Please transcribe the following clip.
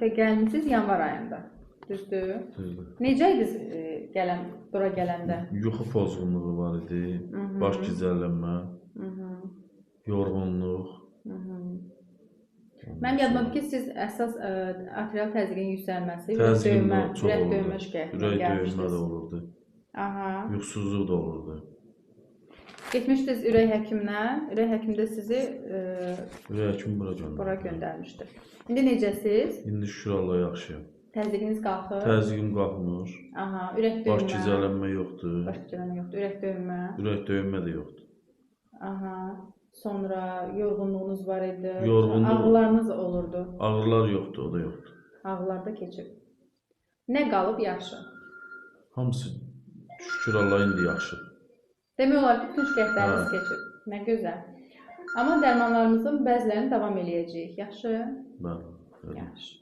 dəfə gəlmisiniz yanvar ayında. Düzdür? Düzdür. Necə idi bura gələndə? Yuxu pozğunluğu var idi, baş gicəllənmə, yorğunluq. Mənim yadımdadır ki, siz əsas arterial təzyiqin yüksəlməsi, Təzyiqin çox ürək olurdu. döyünmə şikayətinə Ürək döyünmə gəlmişdiniz. də olurdu. Aha. Yuxusuzluq da olurdu. Getmişdiniz ürək həkiminə, ürək həkimi də sizi Ürək həkimi bura göndərmişdi. İndi necəsiz? İndi şükür Allah yaxşıyam. Təzyiqiniz qalxır? Təzyiqim qalxmır. Aha, ürək döyünmə. Baş gicəllənmə yoxdur. Baş gicəllənmə yoxdur, ürək döyünmə. Ürək döyünmə də yoxdur. Aha. Sonra yorğunluğunuz var idi. Yorğunluq. Ağrılarınız olurdu. Ağrılar yoxdur, o da yoxdur. Ağrılar da keçib. Nə qalıb yaxşı? Hamısı şükür Allah indi yaxşı. Demək olar ki, bütün şikayətləriniz keçib. Nə gözəl. Amma dərmanlarımızın bəzilərini davam eləyəcəyik. Yaxşı? Bəli. Yaxşı.